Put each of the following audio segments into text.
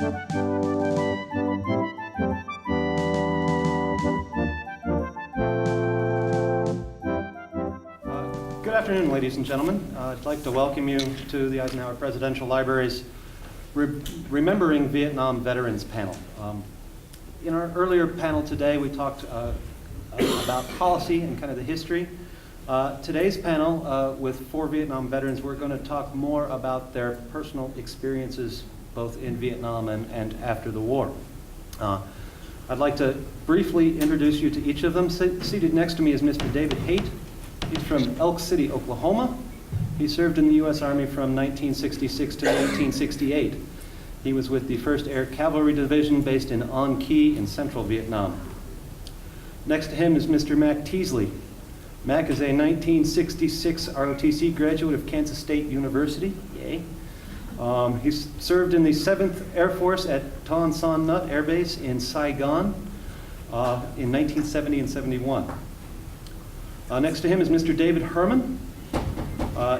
Good afternoon, ladies and gentlemen. I'd like to welcome you to the Eisenhower Presidential Library's Remembering Vietnam Veterans panel. In our earlier panel today, we talked about policy and kind of the history. Today's panel with 4 Vietnam veterans, we're going to talk more about their personal experiences both in Vietnam and after the war. I'd like to briefly introduce you to each of them. Seated next to me is Mr. David Haight. He's from Elk City, Oklahoma. He served in the U.S. Army from 1966 to 1968. He was with the 1st Air Cavalry Division based in An Key in central Vietnam. Next to him is Mr. Mac Teasley. Mac is a 1966 ROTC graduate of Kansas State University. Yay. He served in the 7th Air Force at Ton Son Nut Air Base in Saigon in 1970 and 71. Next to him is Mr. David Herman.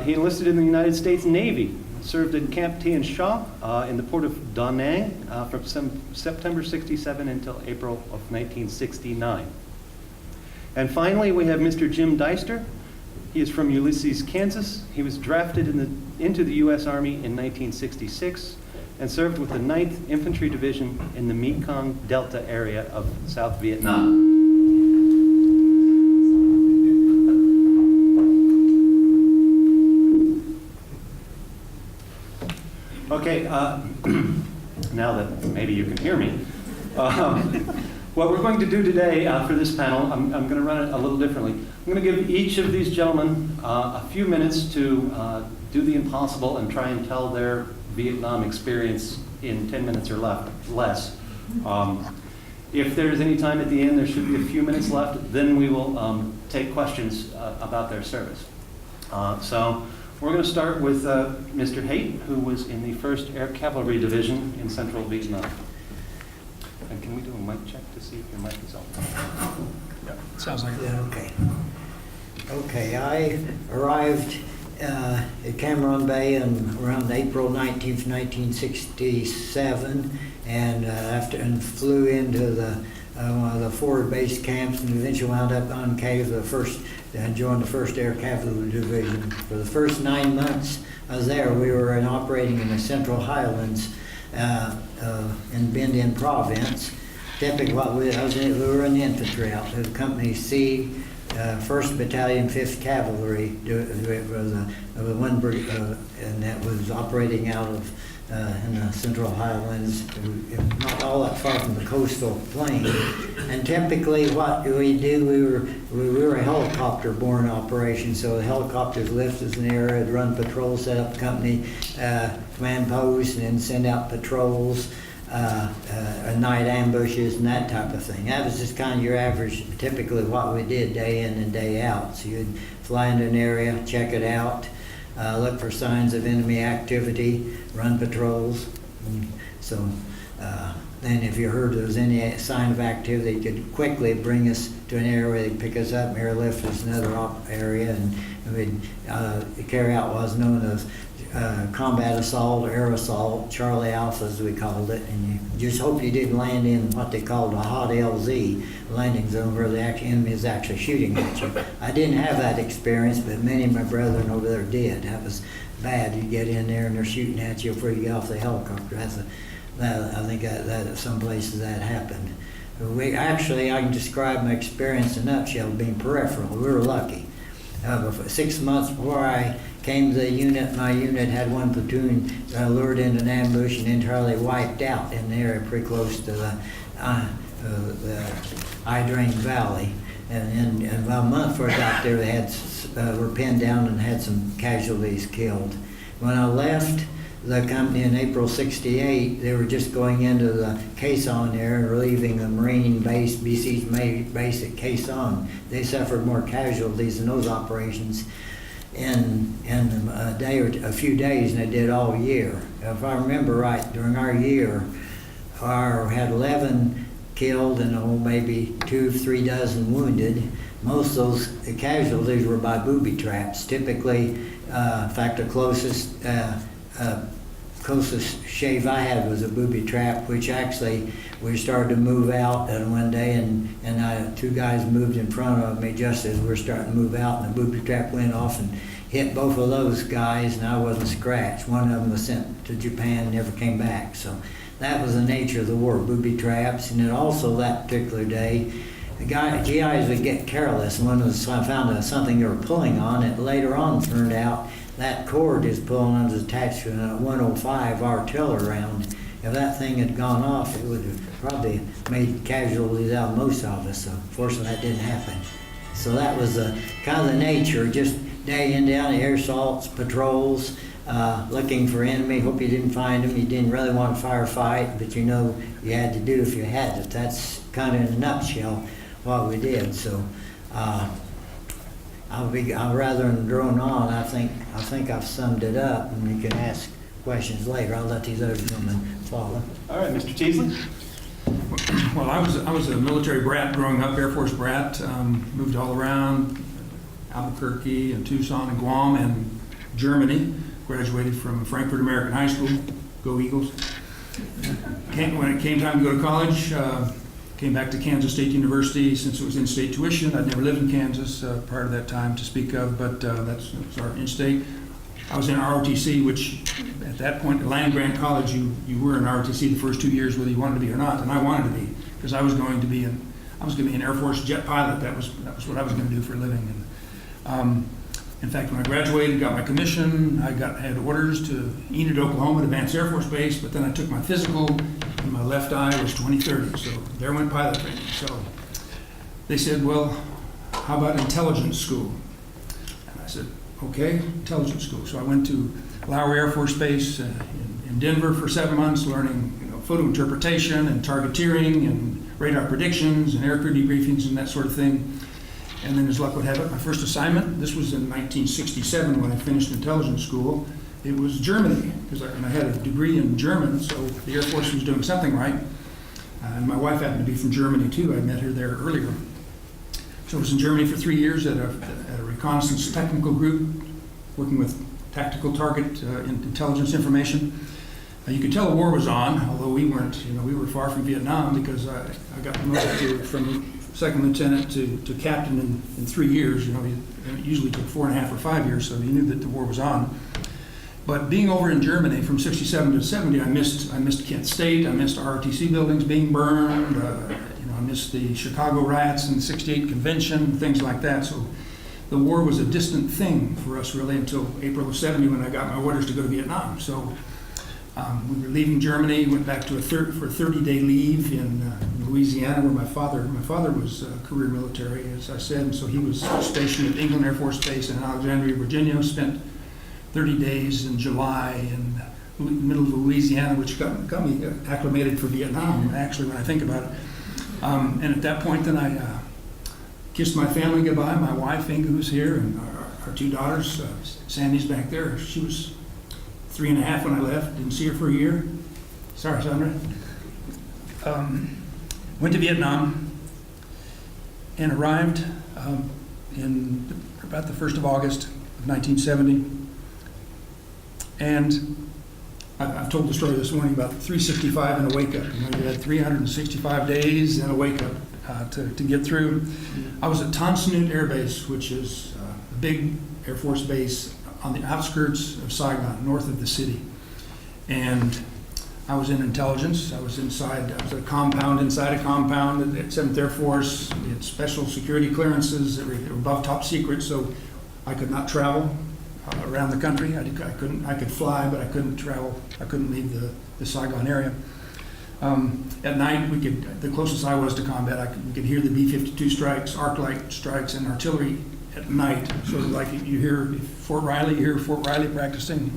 He enlisted in the United States Navy, served in Camp Tien Sha in the port of Da Nang from September 67 until April of 1969. And finally, we have Mr. Jim Deister. He is from Ulysses, Kansas. He was drafted into the U.S. Army in 1966 and served with the 9th Infantry Division in the Mekong Delta area of South Vietnam. Okay, now that maybe you can hear me, what we're going to do today for this panel, I'm going to run it a little differently. I'm going to give each of these gentlemen a few minutes to do the impossible and try and tell their Vietnam experience in 10 minutes or less. If there's any time at the end, there should be a few minutes left, then we will take questions about their service. So we're going to start with Mr. Haight, who was in the 1st Air Cavalry Division in central Vietnam. And can we do a mic check to see if your mic is on? Yeah, sounds like it. Yeah, okay. Okay, I arrived at Cameron Bay in around April 19th, 1967, and flew into one of the forward base camps, and eventually wound up on Joined the 1st Air Cavalry Division. For the first 9 months I was there, we were operating in the Central Highlands in Binh Dinh Province. Typically, we were in the infantry outfit, Company C, 1st Battalion, 5th Cavalry, and that was operating out of in the Central Highlands, not all that far from the coastal plain. And typically what we do, we were a helicopter-borne operation, so the helicopters lift us in the area, run patrols, set up company command posts, and then send out patrols, night ambushes, and that type of thing. That was just kind of your average, typically what we did day in and day out. So you'd fly into an area, check it out, look for signs of enemy activity, run patrols. So then if you heard there was any sign of activity, you could quickly bring us to an area where they'd pick us up, airlift us to another area, and we'd carry out what was known as combat assault or air assault, Charlie Alpha as we called it, and you just hope you didn't land in what they called a hot LZ, landing zone, where the enemy is actually shooting at you. I didn't have that experience, but many of my brethren over there did. That was bad. You get in there and they're shooting at you before you get off the helicopter. I think that some places that happened. I can describe my experience in a nutshell being peripheral. We were lucky. 6 months before I came to the unit, my unit had one platoon lured into an ambush and entirely wiped out in the area pretty close to the Idrain Valley. And about a month before I got there, they were pinned down and had some casualties killed. When I left the company in April '68, they were just going into the Quezon there and relieving the Marine base, BC's base at Quezon. They suffered more casualties in those operations in a few days than they did all year. If I remember right, during our year, we had 11 killed and maybe 2-3 dozen wounded. Most of those casualties were by booby traps. Typically, in fact, the closest closest shave I had was a booby trap, which actually we started to move out one day, and two guys moved in front of me just as we were starting to move out, and the booby trap went off and hit both of those guys, and I wasn't scratched. One of them was sent to Japan, never came back. So that was the nature of the war, booby traps. And then also that particular day, the GIs would get careless. One was found something they were pulling on. It later on turned out that cord is pulling on, attached to a 105 artillery round. If that thing had gone off, it would have probably made casualties out of most of us. So fortunately, that didn't happen. So that was kind of the nature, just day in, day out, air assaults, patrols, looking for enemy. Hope you didn't find them. You didn't really want to firefight, but you know you had to do if you had to. That's kind of in a nutshell what we did. So I'll rather than drone on. I think I've summed it up, and you can ask questions later. I'll let these other gentlemen follow. All right, Mr. Teasley. Well, I was a military brat growing up, Air Force brat. Moved all around Albuquerque and Tucson and Guam and Germany. Graduated from Frankfurt American High School. Go Eagles. When it came time to go to college, came back to Kansas State University since it was in-state tuition. I'd never lived in Kansas prior to that time to speak of, but that's our in-state. I was in ROTC, which at that point at land grant college, you were in ROTC the first 2 years whether you wanted to be or not, and I wanted to be because I was going to be an Air Force jet pilot. That was what I was going to do for a living. And in fact, when I graduated, got my commission, I had orders to Enid, Oklahoma, at Advanced Air Force Base, but then I took my physical, and my left eye was 20/30, so there went pilot training. So they said, well, how about intelligence school? And I said, okay, intelligence school. So I went to Lowry Air Force Base in Denver for 7 months, learning photo interpretation and targeteering and radar predictions and aircrew debriefings and that sort of thing. And then as luck would have it, my first assignment, this was in 1967 when I finished intelligence school, it was Germany, because I had a degree in German, so the Air Force was doing something right. And my wife happened to be from Germany too. I met her there earlier. So I was in Germany for 3 years at a reconnaissance technical group, working with tactical target intelligence information. You could tell the war was on, although we weren't, we were far from Vietnam because I got promoted from second lieutenant to captain in 3 years. It usually took 4.5 or 5 years, so you knew that the war was on. But being over in Germany from 67 to 70, I missed Kent State, I missed ROTC buildings being burned, I missed the Chicago riots and the 68 convention, things like that. So the war was a distant thing for us really until April of 70 when I got my orders to go to Vietnam. So we were leaving Germany, went back to for a 30-day leave in Louisiana, where my father was career military, as I said, and so he was stationed at England Air Force Base in Alexandria, Virginia. Spent 30 days in July in the middle of Louisiana, which got me acclimated for Vietnam, actually, when I think about it. And at that point, then I kissed my family goodbye, my wife, Inga, who's here, and our 2 daughters. Sandy's back there. She was 3.5 when I left, didn't see her for a year. Sorry, Sandra. Went to Vietnam and arrived in about the 1st of August of 1970. And I've told the story this morning about 365 and a wake-up. We had 365 days and a wake-up to get through. I was at Tan Son Nhut Air Base, which is a big Air Force base on the outskirts of Saigon, north of the city. And I was in intelligence. I was a compound inside a compound at 7th Air Force. We had special security clearances that were above top secret, so I could not travel around the country. I could fly, but I couldn't travel. I couldn't leave the Saigon area. At night, the closest I was to combat, we could hear the B-52 strikes, arc light strikes, and artillery at night. So like you hear Fort Riley practicing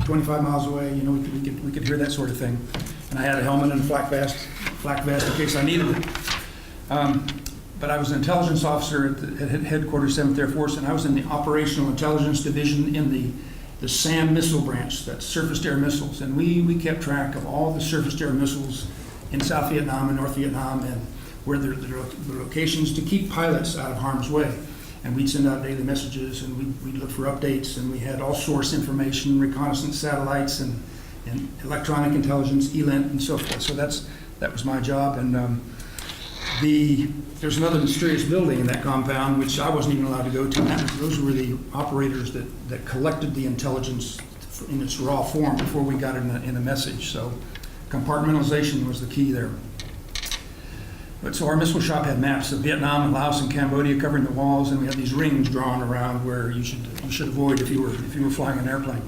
25 miles away. We could hear that sort of thing. And I had a helmet and a flak vest in case I needed it. But I was an intelligence officer at headquarters 7th Air Force, and I was in the Operational Intelligence Division in the SAM missile branch, that's surface-to-air missiles. And we kept track of all the surface-to-air missiles in South Vietnam and North Vietnam and where the locations to keep pilots out of harm's way. And we'd send out daily messages, and we'd look for updates, and we had all source information, reconnaissance satellites, and and electronic intelligence, ELINT, and so forth. So that was my job. And there's another mysterious building in that compound, which I wasn't even allowed to go to. Those were the operators that collected the intelligence in its raw form before we got it in a message. So compartmentalization was the key there. But so our missile shop had maps of Vietnam and Laos and Cambodia covering the walls, and we had these rings drawn around where you should avoid if you were flying an airplane.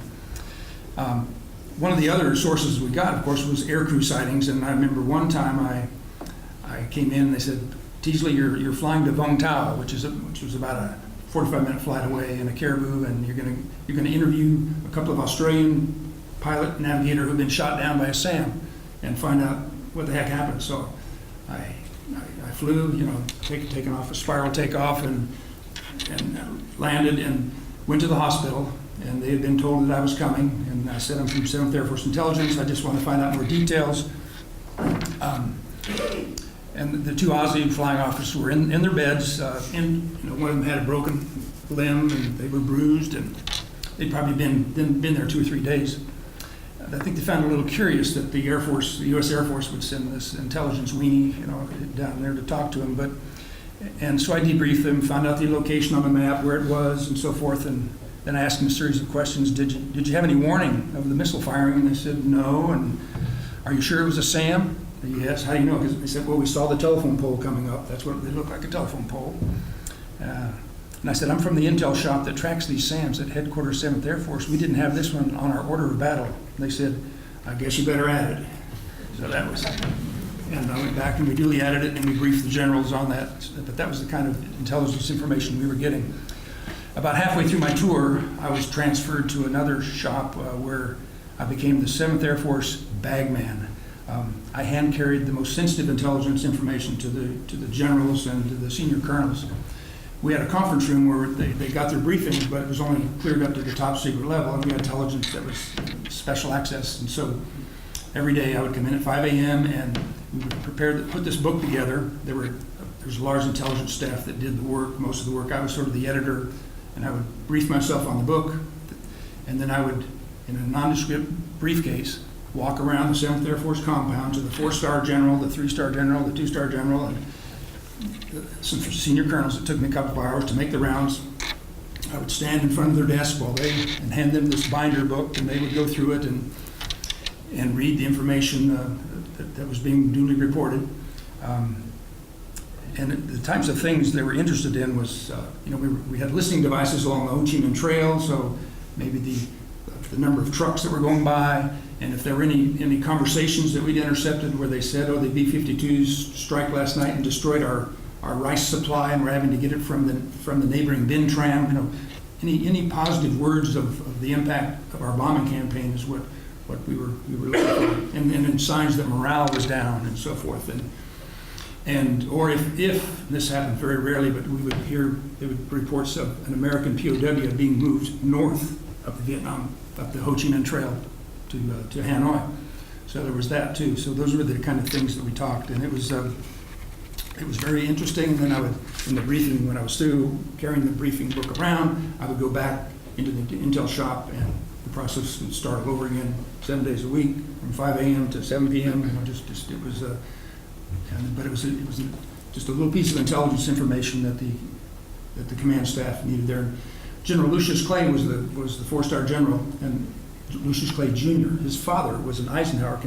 One of the other sources we got, of course, was Aircrew Sightings, and I remember one time I came in and they said, Teasley, you're flying to Vung Tau, which was about a 45-minute flight away in a Caribou, and you're gonna interview a couple of Australian pilot navigator who've been shot down by a SAM and find out what the heck happened. So I flew, taking off a spiral takeoff and landed and went to the hospital, and they had been told that I was coming, and I said, I'm from 7th Air Force Intelligence, I just want to find out more details. And the two Aussie flying officers were in their beds, one of them had a broken limb, and they were bruised, and they'd probably been there 2 or 3 days. I think they found it a little curious that the U.S. Air Force would send this intelligence weenie, down there to talk to them. And so I debriefed them, found out the location on the map, where it was, and so forth. And then I asked them a series of questions. Did you have any warning of the missile firing? And they said no. And are you sure it was a SAM? Yes. How do you know? Because they said, well, we saw the telephone pole coming up. That's what they looked like, a telephone pole. And I said, I'm from the intel shop that tracks these SAMs at headquarters 7th Air Force. We didn't have this one on our order of battle. And they said, I guess you better add it. So that was it. And I went back and we duly added it, and we briefed the generals on that. But that was the kind of intelligence information we were getting. About halfway through my tour, I was transferred to another shop where I became the 7th Air Force bagman. I hand carried the most sensitive intelligence information to the generals and to the senior colonels. We had a conference room where they got their briefings, but it was only cleared up to the top secret level, and we had intelligence that was special access. And so every day I would come in at 5 a.m. and we would put this book together. There was a large intelligence staff that did the work, most of the work. I was sort of the editor, and I would brief myself on the book, and then I would, in a nondescript briefcase, walk around the 7th Air Force compound to the 4-star general, the 3-star general, the 2-star general, and some senior colonels. It took me a couple of hours to make the rounds. I would stand in front of their desk and hand them this binder book, and they would go through it and read the information that was being duly reported. And the types of things they were interested in was, we had listening devices along the Ho Chi Minh Trail, so maybe the number of trucks that were going by, and if there were any conversations that we'd intercepted where they said, the B-52s strike last night and destroyed our rice supply, and we're having to get it from the neighboring Bin Tram. Any positive words of the impact of our bombing campaign is what we were looking for, and then signs that morale was down and so forth. Or if this happened very rarely, but we would hear reports of an American POW being moved north of the Ho Chi Minh Trail to Hanoi. So there was that too. So those were the kind of things that we talked, and it was very interesting. And then I would, in the briefing, when I was through carrying the briefing book around, I would go back into the intel shop, and the process would start all over again, 7 days a week, from 5 a.m. to 7 p.m. But it was just a little piece of intelligence information that the command staff needed there. General Lucius Clay was the 4-star general, and Lucius Clay Jr., his father was an Eisenhower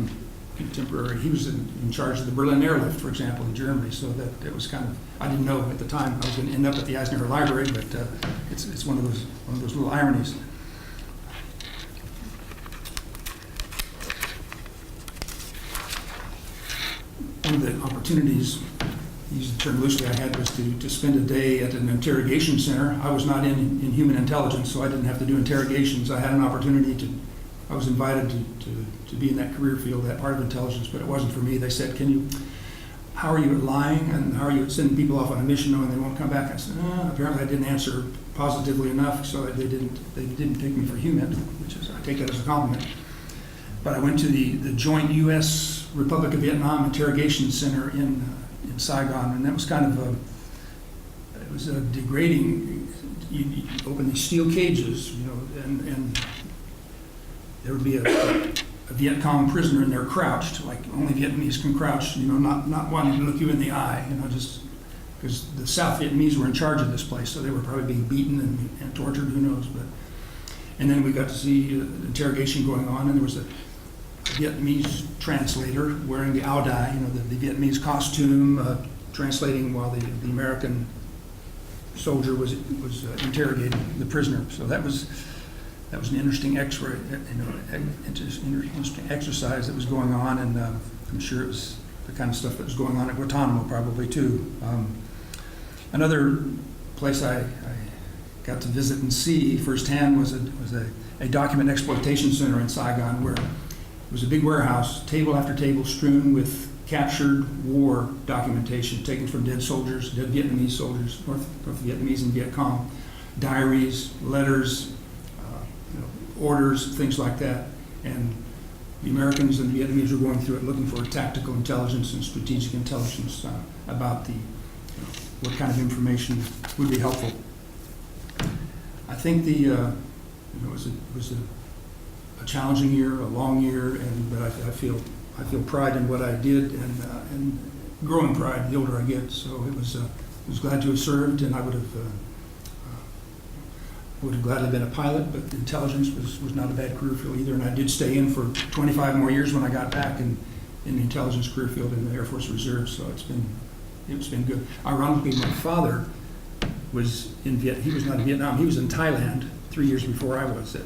contemporary. He was in charge of the Berlin airlift, for example, in Germany. So that it was kind of, I didn't know at the time I was going to end up at the Eisenhower Library, but it's one of those little ironies. One of the opportunities, use the term loosely, I had was to spend a day at an interrogation center. I was not in human intelligence, so I didn't have to do interrogations. I had an opportunity I was invited to be in that career field, that part of intelligence, but it wasn't for me. They said, how are you at lying, and how are you at sending people off on a mission knowing they won't come back? I said, apparently I didn't answer positively enough, so they didn't take me for human, which is, I take that as a compliment. But I went to the joint U.S. Republic of Vietnam Interrogation Center in Saigon, and that was kind of it was a degrading. You open these steel cages, and there would be a Viet Cong prisoner and they're crouched, like only Vietnamese can crouch, not wanting to look you in the eye, just because the South Vietnamese were in charge of this place, so they were probably being beaten and tortured, who knows. And then we got to see interrogation going on, and there was a Vietnamese translator wearing the áo đai, the Vietnamese costume, translating while the American soldier was interrogating the prisoner. So that was an interesting interesting exercise that was going on, and I'm sure it was the kind of stuff that was going on at Guantanamo probably too. Another place I got to visit and see firsthand was a document exploitation center in Saigon, where it was a big warehouse, table after table strewn with captured war documentation taken from dead soldiers, dead Vietnamese soldiers, North Vietnamese and Viet Cong, diaries, letters, orders, things like that. And the Americans and the Vietnamese were going through it looking for tactical intelligence and strategic intelligence about what kind of information would be helpful. I think it was a challenging year, a long year, but I feel pride in what I did, and growing pride the older I get. So I was glad to have served, and I would have gladly been a pilot, but intelligence was not a bad career field either. And I did stay in for 25 more years when I got back in the intelligence career field in the Air Force Reserve. So it's been good. Ironically, my father was he was not in Vietnam. He was in Thailand 3 years before I was. He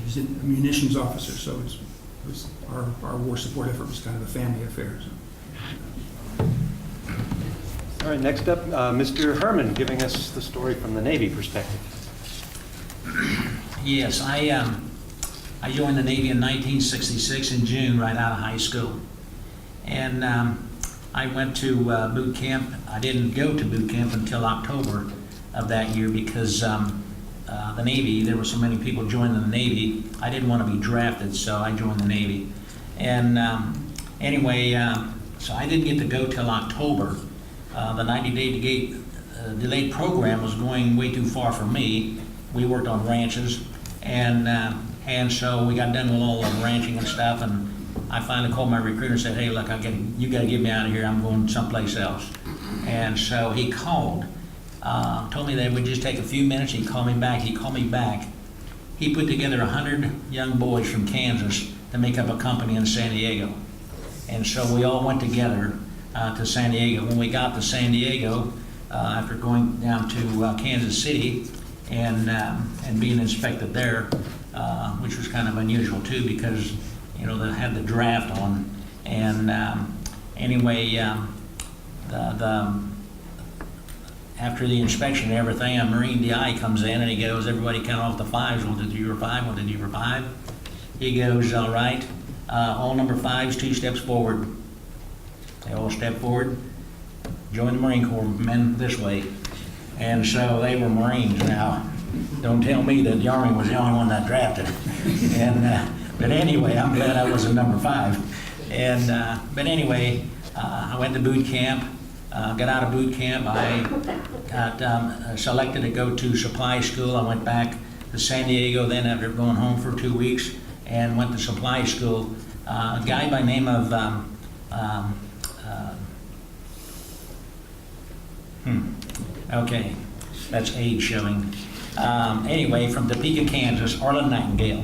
was a munitions officer. So it was our war support effort was kind of a family affair. So. All right, next up, Mr. Herman, giving us the story from the Navy perspective. Yes, I joined the Navy in 1966 in June, right out of high school. And I went to boot camp. I didn't go to boot camp until October of that year because the Navy, there were so many people joining the Navy, I didn't want to be drafted, so I joined the Navy. And anyway, so I didn't get to go till October. The 90-day delayed program was going way too far for me. We worked on ranches, and so we got done with all the ranching and stuff, and I finally called my recruiter and said, hey, look, you got to get me out of here. I'm going someplace else. And so he called, told me that it would just take a few minutes. He'd call me back. He called me back. He put together 100 young boys from Kansas to make up a company in San Diego. And so we all went together to San Diego. When we got to San Diego, after going down to Kansas City and being inspected there, which was kind of unusual too, because they had the draft on. And anyway, after the inspection and everything, a Marine DI comes in and he goes, everybody count off the fives, 1, 2, 3, 4, 5, 1, 2, 3, 4, 5. He goes, all right, all number 5s, 2 steps forward. They all step forward, join the Marine Corps, men this way. And so they were Marines. Now, don't tell me that the Army was the only one that drafted. But anyway, I'm glad I was a number 5. But anyway, I went to boot camp. Got out of boot camp. I got selected to go to supply school. I went back to San Diego then after going home for 2 weeks and went to supply school. A guy by the name of okay, that's age showing. Anyway, from Topeka, Kansas, Arlen Nightingale.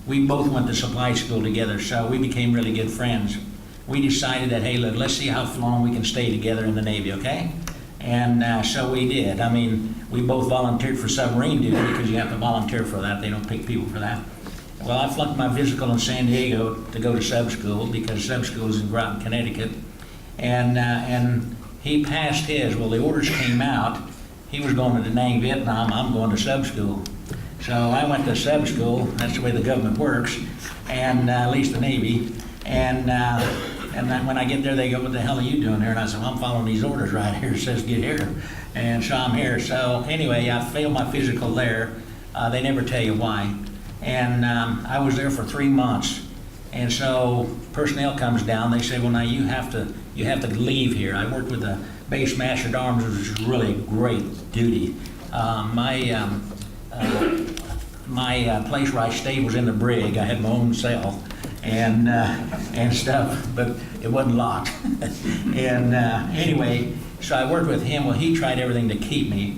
We both went to supply school together, so we became really good friends. We decided that, hey, look, let's see how long we can stay together in the Navy, okay? And so we did. I mean, we both volunteered for submarine duty because you have to volunteer for that. They don't pick people for that. Well, I flunked my physical in San Diego to go to sub school because sub school is in Groton, Connecticut. And he passed his. Well, the orders came out. He was going to Da Nang, Vietnam. I'm going to sub school. So I went to sub school. That's the way the government works, and at least the Navy. And then when I get there, they go, what the hell are you doing here? And I said, well, I'm following these orders right here. It says get here. And so I'm here. So anyway, I failed my physical there. They never tell you why. And I was there for 3 months. And so personnel comes down. They say, well, now you have to leave here. I worked with the base master at arms, which was really great duty. My my place where I stayed was in the brig. I had my own cell and stuff, but it wasn't locked. And anyway, so I worked with him. Well, he tried everything to keep me,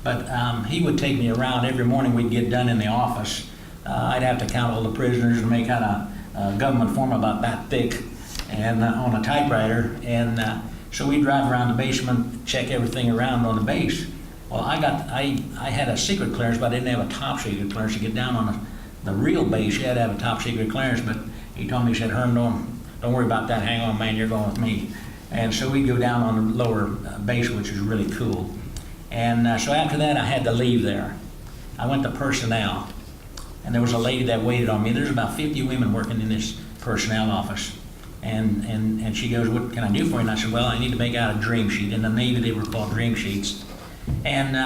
but he would take me around. Every morning we'd get done in the office. I'd have to count all the prisoners and make out a government form about that thick and on a typewriter. And so we'd drive around the basement, check everything around on the base. Well, I had a secret clearance, but I didn't have a top secret clearance. To get down on the real base, you had to have a top secret clearance. But he told me, he said, Herman, don't worry about that. Hang on, man, you're going with me. And so we'd go down on the lower base, which was really cool. And so after that, I had to leave there. I went to personnel, and there was a lady that waited on me. There's about 50 women working in this personnel office. And she goes, what can I do for you? And I said, well, I need to make out a dream sheet. In the Navy, they were called dream sheets. And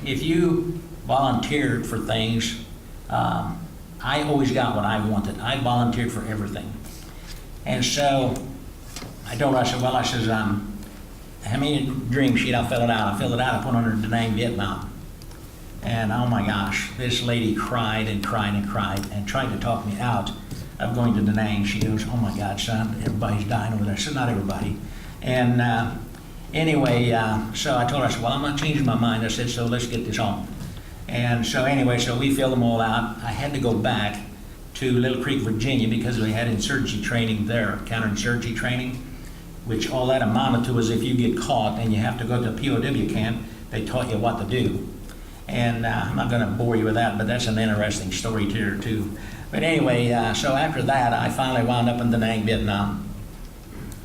if you volunteered for things, I always got what I wanted. I volunteered for everything. And so I told her, I said, well, how many dream sheet? I filled it out. I put under Da Nang, Vietnam. And oh my gosh, this lady cried and cried and cried and tried to talk me out of going to Da Nang. She goes, oh my God, son, everybody's dying over there. I said, not everybody. And anyway, so I told her, I said, well, I'm not changing my mind. I said, so let's get this on. And so anyway, so we filled them all out. I had to go back to Little Creek, Virginia, because we had insurgency training there, counterinsurgency training, which all that amounted to is if you get caught and you have to go to a POW camp, they taught you what to do. And I'm not going to bore you with that, but that's an interesting story here too. But anyway, so after that, I finally wound up in Da Nang, Vietnam.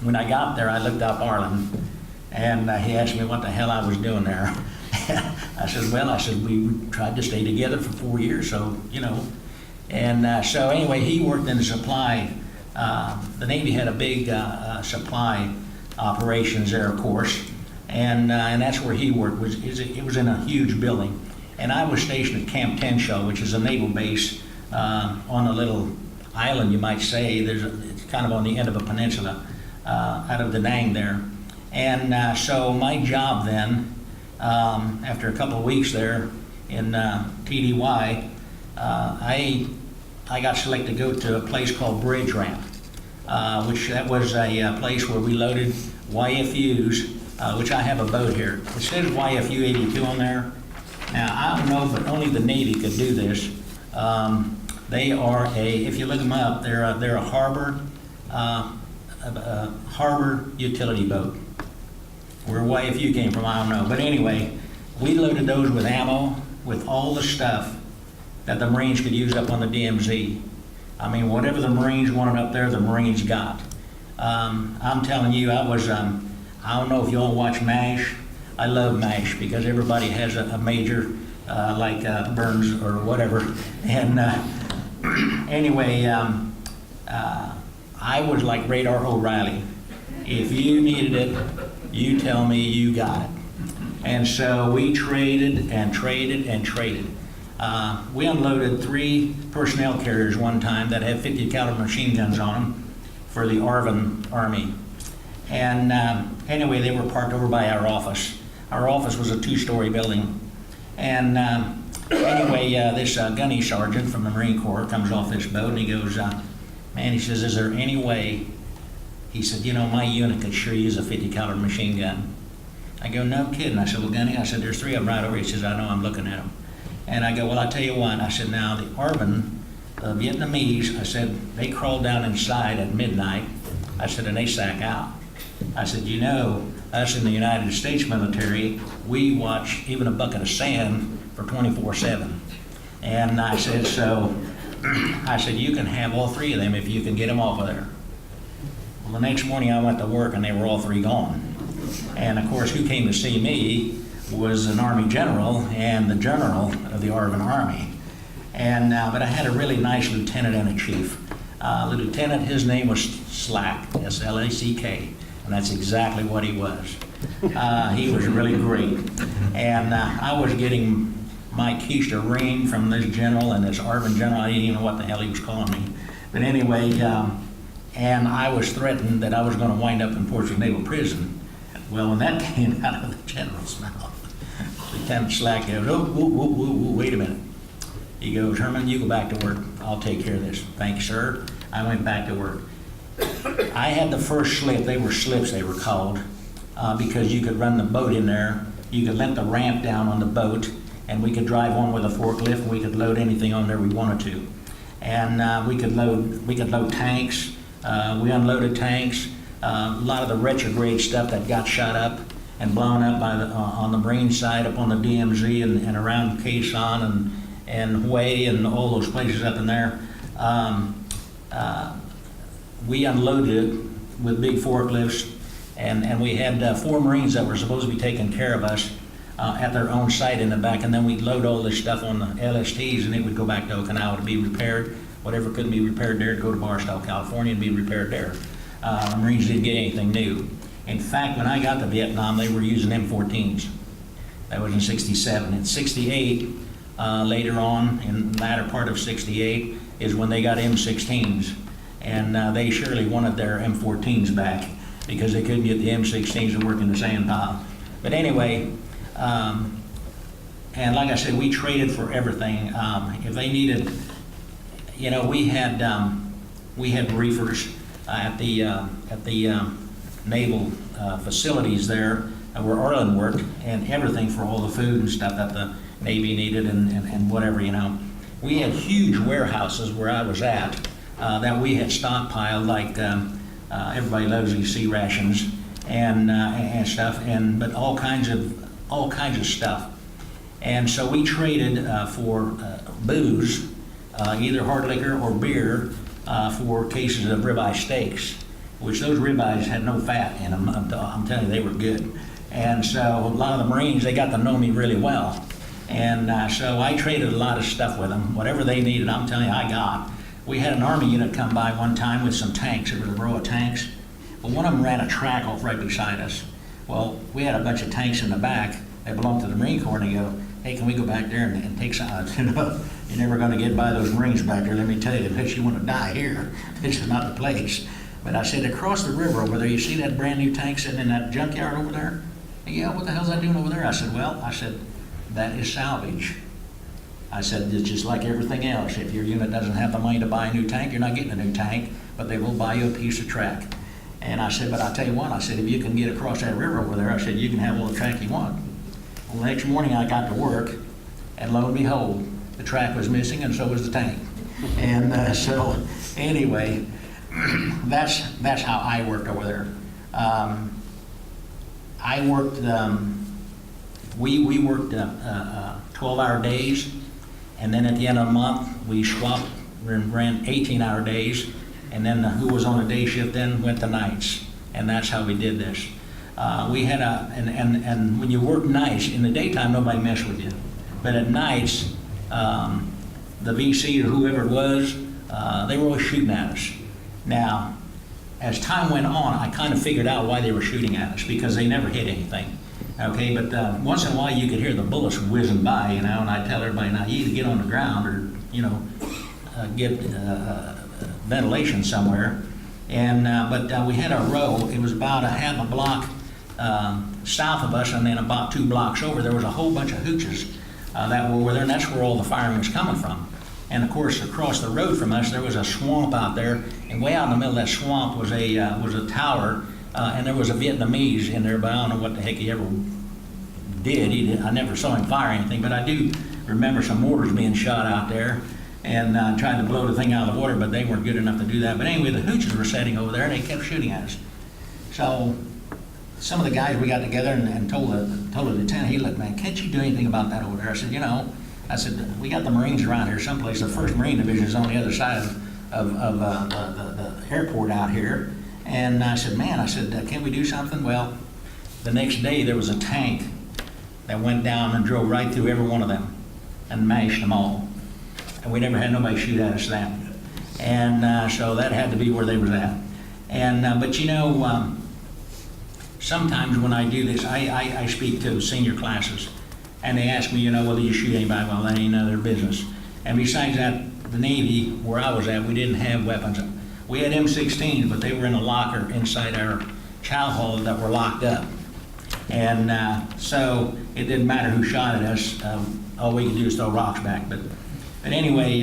When I got there, I looked up Arlen, and he asked me what the hell I was doing there. I said, we tried to stay together for 4 years, so, you know. And so anyway, he worked in the supply. The Navy had a big supply operations there, of course, and that's where he worked. It was in a huge building. And I was stationed at Camp Tenshaw, which is a naval base on a little island, you might say. It's kind of on the end of a peninsula out of Da Nang there. And so my job then, after a couple of weeks there in TDY, I got selected to go to a place called Bridge Ramp, which that was a place where we loaded YFUs, which I have a boat here. It says YFU 82 on there. Now, I don't know, but only the Navy could do this. They are if you look them up, they're a harbor utility boat. Where YFU came from, I don't know. But anyway, we loaded those with ammo, with all the stuff that the Marines could use up on the DMZ. I mean, whatever the Marines wanted up there, the Marines got. I'm telling you, I don't know if you all watch MASH. I love MASH because everybody has a major, like Burns or whatever. And anyway, I was like Radar O'Reilly. If you needed it, you tell me you got it. And so we traded and traded and traded. We unloaded 3 personnel carriers one time that had 50 caliber machine guns on them for the ARVN Army. And anyway, they were parked over by our office. Our office was a 2-story building. And anyway, this gunny sergeant from the Marine Corps comes off this boat and he goes, man, he says, is there any way? He said, you know, my unit could sure use a 50 caliber machine gun. I go, no kidding. I said, well, Gunny, I said, there's 3 of them right over here. He says, I know, I'm looking at them. And I go, well, I'll tell you what. I said, now, the ARVN, the Vietnamese, I said, they crawl down inside at midnight. I said, and they sack out. I said, you know, us in the United States military, we watch even a bucket of sand for 24/7. And I said, so, I said, you can have all 3 of them if you can get them off of there. Well, the next morning I went to work and they were all 3 gone. And of course, who came to see me was an Army general and the general of the ARVN Army. And but I had a really nice lieutenant and a chief. The lieutenant, his name was Slack, S-L-A-C-K, and that's exactly what he was. He was really great. And I was getting my quiche ring from this general and this ARVN general. I didn't even know what the hell he was calling me. But anyway, and I was threatened that I was going to wind up in Portsmouth Naval Prison. Well, when that came out of the general's mouth, Lieutenant Slack goes, oh, wait a minute. He goes, Herman, you go back to work. I'll take care of this. Thank you, sir. I went back to work. I had the first slip. They were slips, they were called, because you could run the boat in there. You could let the ramp down on the boat, and we could drive on with a forklift, and we could load anything on there we wanted to. And we could load tanks. We unloaded tanks. A lot of the retrograde stuff that got shot up and blown up by on the Marine side, up on the DMZ and around Quezon and Hawaii and all those places up in there. We unloaded it with big forklifts, and we had 4 Marines that were supposed to be taking care of us at their own site in the back, and then we'd load all this stuff on the LSTs, and it would go back to Okinawa to be repaired. Whatever couldn't be repaired there, it'd go to Barstow, California, and be repaired there. Marines didn't get anything new. In fact, when I got to Vietnam, they were using M14s. That was in '67. In '68, later on, in the latter part of '68, is when they got M16s. And they surely wanted their M14s back because they couldn't get the M16s to work in the sand pile. But anyway, and like I said, we traded for everything. If they needed, you know, we had briefers at the naval facilities there where Arlen worked, and everything for all the food and stuff that the Navy needed and whatever, you know. We had huge warehouses where I was at that we had stockpiled, like everybody loves these sea rations and stuff, but all kinds of stuff. And so we traded for booze, either hard liquor or beer, for cases of ribeye steaks, which those ribeyes had no fat in them. I'm telling you, they were good. And so a lot of the Marines, they got to know me really well. And so I traded a lot of stuff with them. Whatever they needed, I'm telling you, I got. We had an Army unit come by one time with some tanks. There was a row of tanks. Well, one of them ran a track off right beside us. Well, we had a bunch of tanks in the back that belonged to the Marine Corps, and they go, hey, can we go back there and take some? You know, you're never going to get by those Marines back there, let me tell you, unless you want to die here. This is not the place. But I said, across the river over there, you see that brand new tank sitting in that junkyard over there? Yeah, what the hell's that doing over there? I said, well, that is salvage. I said, it's just like everything else. If your unit doesn't have the money to buy a new tank, you're not getting a new tank, but they will buy you a piece of track. And I said, but I'll tell you what, I said, if you can get across that river over there, I said, you can have all the track you want. Well, the next morning I got to work, and lo and behold, the track was missing, and so was the tank. And so, anyway, that's how I worked over there. I worked, we worked 12-hour days, and then at the end of the month, we swapped and ran 18-hour days, and then who was on a day shift then went to nights, and that's how we did this. We had and when you work nights, in the daytime nobody messed with you, but at nights, the VC or whoever it was, they were always shooting at us. Now, as time went on, I kind of figured out why they were shooting at us, because they never hit anything. Okay, but once in a while you could hear the bullets whizzing by, you know, and I tell everybody, now you either get on the ground or, you know, get ventilation somewhere. And but we had a row. It was about a half a block south of us, and then about 2 blocks over, there was a whole bunch of hooches that were over there, and that's where all the firing was coming from. And of course, across the road from us, there was a swamp out there, and way out in the middle of that swamp was a tower, and there was a Vietnamese in there, but I don't know what the heck he ever did. I never saw him fire anything, but I do remember some mortars being shot out there, and tried to blow the thing out of the water, but they weren't good enough to do that. But anyway, the hooches were sitting over there, and they kept shooting at us. So some of the guys, we got together and told the lieutenant, hey, look, man, can't you do anything about that over there? I said, you know, we got the Marines around here someplace. The 1st Marine Division is on the other side of the airport out here. And I said, man, can't we do something? Well, the next day there was a tank that went down and drove right through every one of them and mashed them all. And we never had nobody shoot at us then. And so that had to be where they was at. And but you know, sometimes when I do this, I speak to senior classes, and they ask me, you know, well, do you shoot anybody? Well, that ain't none of their business. And besides that, the Navy, where I was at, we didn't have weapons. We had M16s, but they were in a locker inside our chow hall that were locked up. And so it didn't matter who shot at us. All we could do is throw rocks back. But But anyway,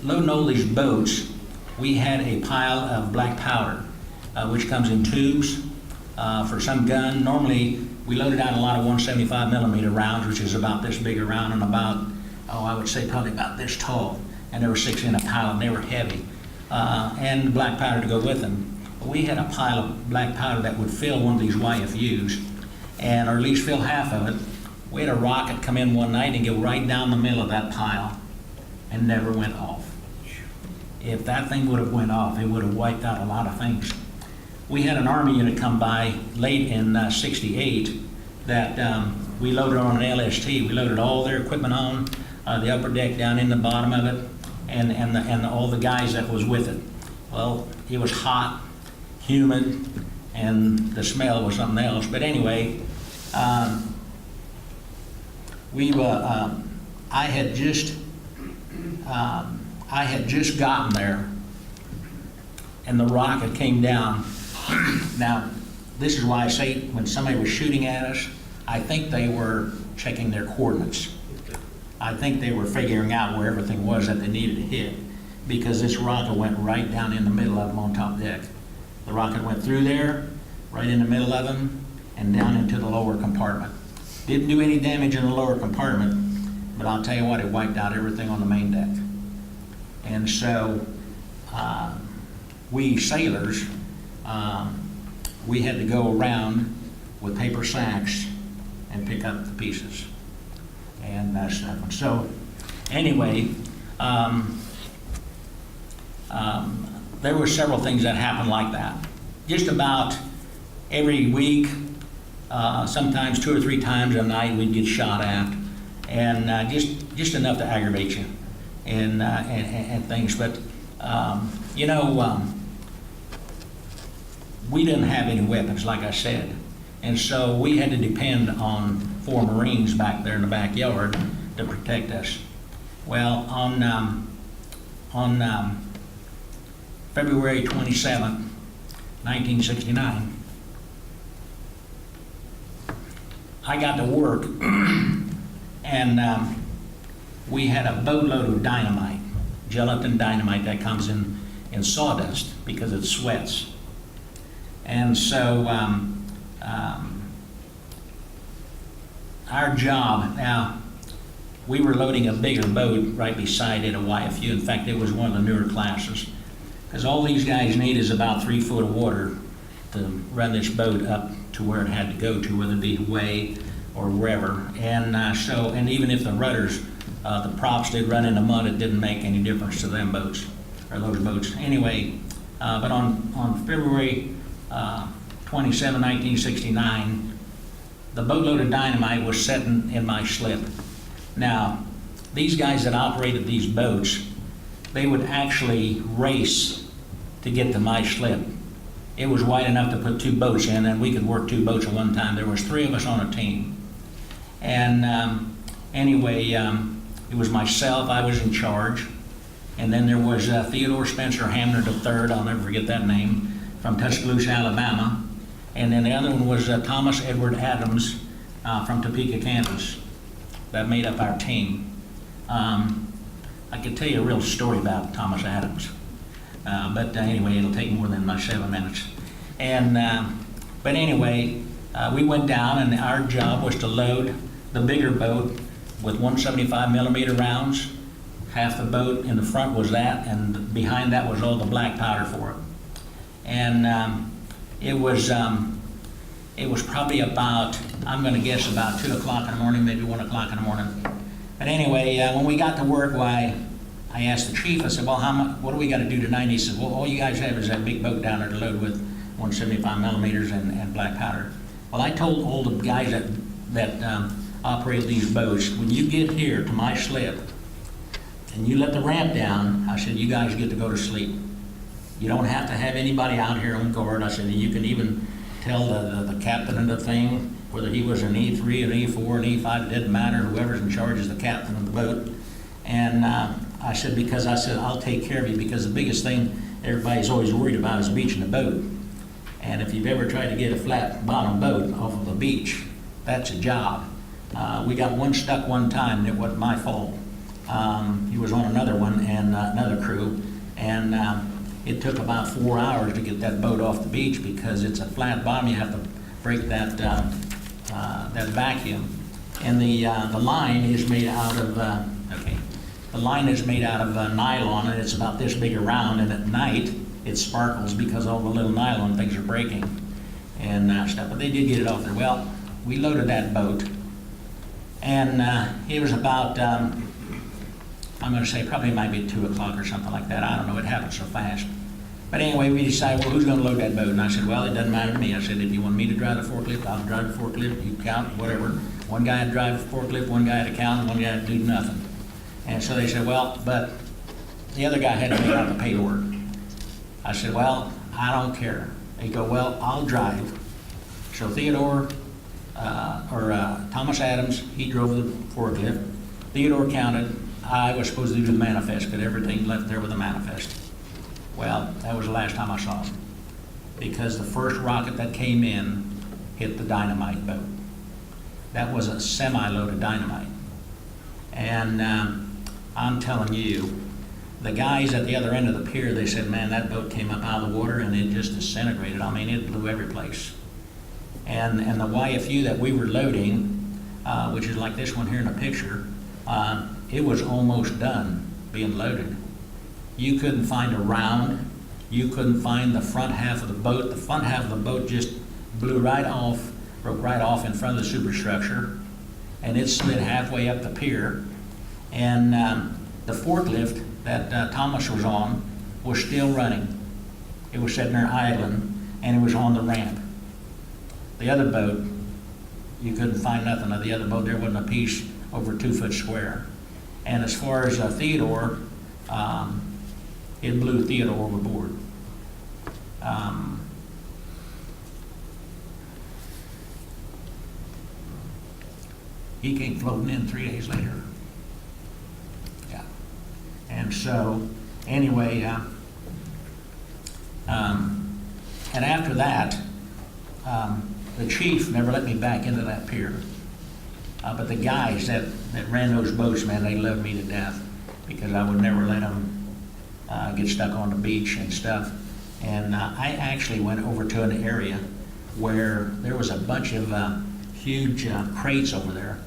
loading all these boats, we had a pile of black powder, which comes in tubes for some gun. Normally, we loaded out a lot of 175 millimeter rounds, which is about this big a round and about, I would say probably about this tall. And there were 6 in a pile, and they were heavy. And black powder to go with them. We had a pile of black powder that would fill one of these YFUs, and or at least fill half of it. We had a rocket come in one night and go right down the middle of that pile and never went off. If that thing would have went off, it would have wiped out a lot of things. We had an Army unit come by late in '68 that we loaded on an LST. We loaded all their equipment on, the upper deck down in the bottom of it, and all the guys that was with it. Well, it was hot, humid, and the smell was something else. But anyway, I had just gotten there, and the rocket came down. Now, this is why I say when somebody was shooting at us, I think they were checking their coordinates. I think they were figuring out where everything was that they needed to hit, because this rocket went right down in the middle of them on top deck. The rocket went through there, right in the middle of them, and down into the lower compartment. Didn't do any damage in the lower compartment, but I'll tell you what, it wiped out everything on the main deck. And so, we sailors, we had to go around with paper sacks and pick up the pieces and stuff. And so, anyway, there were several things that happened like that. Just about every week, sometimes 2 or 3 times a night, we'd get shot at, and just enough to aggravate you and things. But you know, we didn't have any weapons, like I said, and so we had to depend on 4 Marines back there in the backyard to protect us. Well, on February 27th, 1969, I got to work, and we had a boatload of dynamite, gelatin dynamite that comes in sawdust because it sweats. And so our job, now, we were loading a bigger boat right beside it, a YFU. In fact, it was one of the newer classes, because all these guys need is about 3 foot of water to run this boat up to where it had to go to, whether it be way or wherever. And and even if the rudders, the props did run in the mud, it didn't make any difference to them boats, or those boats. Anyway, but on February 27, 1969, the boatload of dynamite was sitting in my slip. Now, these guys that operated these boats, they would actually race to get to my slip. It was wide enough to put 2 boats in, and we could work 2 boats at one time. There was 3 of us on a team. And anyway, it was myself, I was in charge. And then there was Theodore Spencer Hamner III, I'll never forget that name, from Tuscaloosa, Alabama. And then the other one was Thomas Edward Adams from Topeka, Kansas. That made up our team. I could tell you a real story about Thomas Adams. But anyway, it'll take more than my 7 minutes. And but anyway, we went down, and our job was to load the bigger boat with 175 millimeter rounds. Half the boat in the front was that, and behind that was all the black powder for it. And it was probably about, I'm going to guess about 2 o'clock in the morning, maybe 1 o'clock in the morning. But anyway, when we got to work, why, I asked the chief, I said, well, what do we got to do tonight? And he said, well, all you guys have is that big boat down there to load with 175 millimeters and black powder. Well, I told all the guys that operate these boats, when you get here to my slip and you let the ramp down, I said, you guys get to go to sleep. You don't have to have anybody out here on guard. I said, you can even tell the captain of the thing, whether he was an E3, an E4, an E5, it didn't matter. Whoever's in charge is the captain of the boat. And I said, I'll take care of you, because the biggest thing everybody's always worried about is beaching the boat. And if you've ever tried to get a flat bottom boat off of a beach, that's a job. We got one stuck one time, and it wasn't my fault. He was on another one and another crew, and it took about 4 hours to get that boat off the beach because it's a flat bottom. You have to break that vacuum, and the line is made out of the line is made out of nylon, and it's about this big around. And at night it sparkles because all the little nylon things are breaking and stuff. But they did get it off there. Well, we loaded that boat, and it was about I'm going to say probably it might be 2 o'clock or something like that. I don't know. It happened so fast. But anyway, we decided, well, who's going to load that boat? And I said, well, it doesn't matter to me. I said, if you want me to drive the forklift, I'll drive the forklift. You count, whatever. One guy had to drive the forklift, one guy had to count, and one guy had to do nothing. And so they said, well, but the other guy had to make out the paperwork. I said, well, I don't care. They go, well, I'll drive. So Theodore, Thomas Adams, he drove the forklift. Theodore counted. I was supposed to do the manifest, because everything left there with the manifest. Well, that was the last time I saw him, because the first rocket that came in hit the dynamite boat. That was a semi-loaded dynamite. And I'm telling you, the guys at the other end of the pier, they said, man, that boat came up out of the water and it just disintegrated. I mean, it blew every place. And the YFU that we were loading, which is like this one here in the picture, it was almost done being loaded. You couldn't find a round. You couldn't find the front half of the boat. The front half of the boat just blew right off, broke right off in front of the superstructure, and it slid halfway up the pier. And the forklift that Thomas was on was still running. It was sitting there idling, and it was on the ramp. The other boat, you couldn't find nothing of the other boat. There wasn't a piece over 2 foot square. And as far as Theodore, it blew Theodore overboard. He came floating in 3 days later. Yeah. And so, anyway, and after that, the chief never let me back into that pier. But the guys that ran those boats, man, they loved me to death, because I would never let them get stuck on the beach and stuff. And I actually went over to an area where there was a bunch of huge crates over there.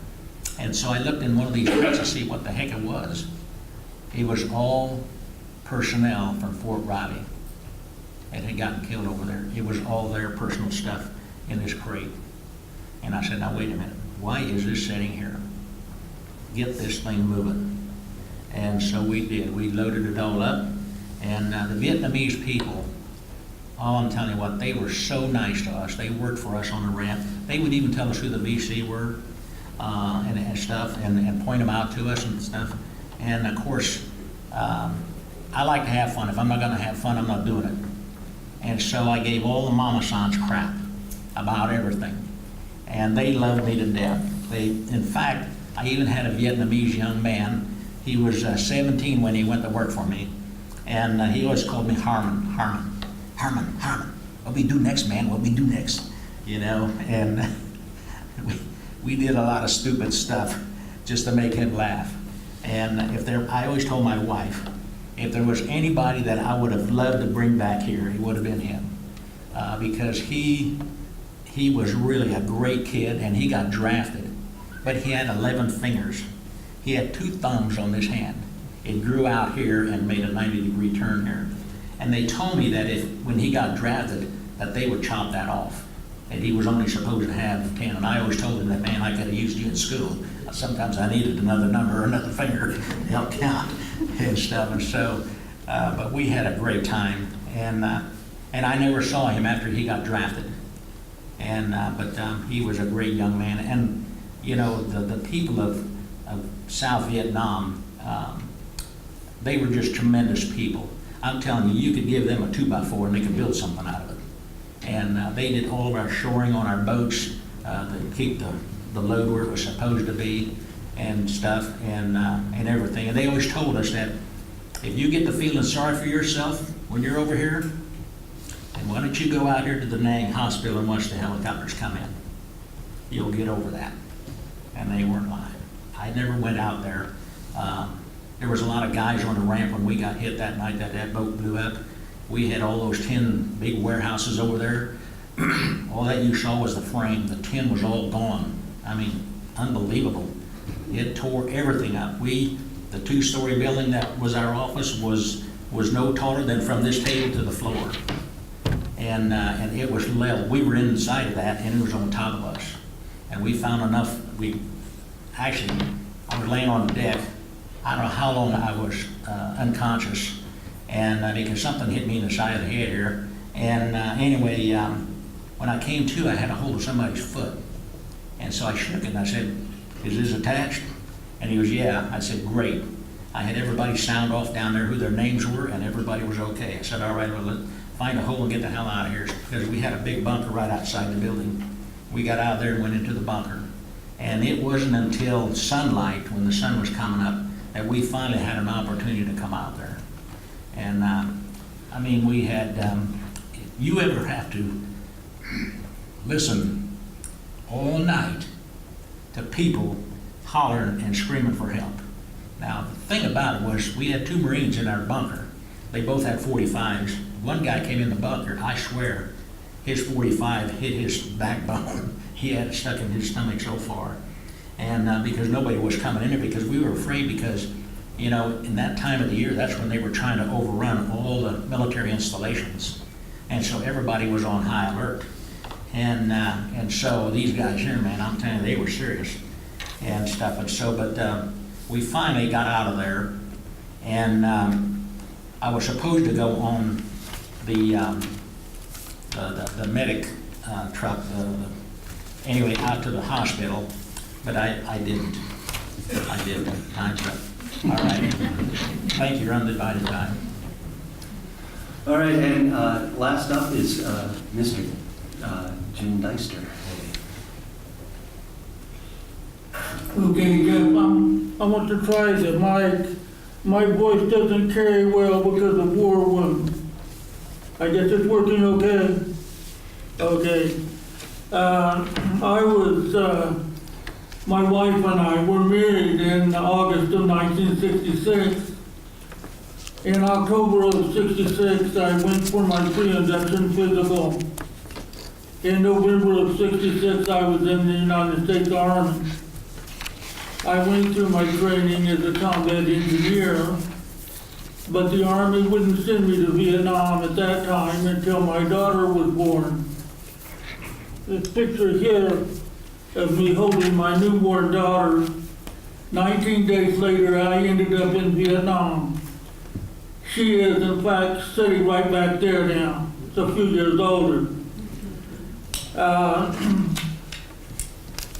And so I looked in one of these crates to see what the heck it was. It was all personnel from Fort Riley that had gotten killed over there. It was all their personal stuff in this crate. And I said, now wait a minute, why is this sitting here? Get this thing moving. And so we did. We loaded it all up. And the Vietnamese people, oh, I'm telling you what, they were so nice to us. They worked for us on the ramp. They would even tell us who the VC were and stuff, and point them out to us and stuff. And of course, I like to have fun. If I'm not going to have fun, I'm not doing it. And so I gave all the mama sons crap about everything. And they loved me to death. In fact, I even had a Vietnamese young man. He was 17 when he went to work for me. And he always called me Herman. What we do next, man? What we do next? You know, and we did a lot of stupid stuff just to make him laugh. And I always told my wife, if there was anybody that I would have loved to bring back here, it would have been him, because he was really a great kid, and he got drafted, but he had 11 fingers. He had 2 thumbs on this hand. It grew out here and made a 90-degree turn here. And they told me that when he got drafted, that they would chop that off. And he was only supposed to have 10. And I always told him that, man, I could have used you in school. Sometimes I needed another number or another finger to help count and stuff. And so, but we had a great time. And I never saw him after he got drafted. But he was a great young man. And, you know, the people of South Vietnam, they were just tremendous people. I'm telling you, you could give them a 2x4 and they could build something out of it. And they did all of our shoring on our boats to keep the load where it was supposed to be and stuff and everything. And they always told us that if you get to feeling sorry for yourself when you're over here, then why don't you go out here to the Nang Hospital and watch the helicopters come in? You'll get over that. and they weren't lying. I never went out there. There was a lot of guys on the ramp when we got hit that night that boat blew up. We had all those tin big warehouses over there. All that you saw was the frame. The tin was all gone. I mean, unbelievable. It tore everything up. The two-story building that was our office was no taller than from this table to the floor. And it was level. We were inside of that, and it was on top of us. And we found enough. I was laying on the deck. I don't know how long I was unconscious, and because something hit me in the side of the head here. And anyway, when I came to, I had a hold of somebody's foot. And so I shook it, and I said, "Is this attached?" And he goes, "Yeah." I said, "Great." I had everybody sound off down there who their names were, and everybody was okay. I said, "All right, well, let's find a hole and get the hell out of here," because we had a big bunker right outside the building. We got out there and went into the bunker. And it wasn't until sunlight, when the sun was coming up, that we finally had an opportunity to come out there. And I mean, we had, if you ever have to listen all night to people hollering and screaming for help. Now, the thing about it was, we had two Marines in our bunker. They both had 45s. One guy came in the bunker, I swear, his 45 hit his backbone. He had it stuck in his stomach so far. And because nobody was coming in there, because we were afraid, because, you know, in that time of the year, that's when they were trying to overrun all the military installations. And so everybody was on high alert. And so these guys here, man, I'm telling you, they were serious and stuff. And so, but we finally got out of there, and I was supposed to go on the medic truck, anyway, out to the hospital, but I didn't. I did. Time's up. All right. Thank you. Your undivided time. All right, and last up is Mr. Jim Deister. Okay, Jeff, I want to try that. My voice doesn't carry well because of war wound. I guess it's working okay. Okay. My wife and I were married in August of 1966. In October of 66, I went for my pre-induction physical. In November of 66, I was in the United States Army. I went through my training as a combat engineer, but the Army wouldn't send me to Vietnam at that time until my daughter was born. This picture here of me holding my newborn daughter. 19 days later, I ended up in Vietnam. She is, in fact, sitting right back there now. It's a few years older.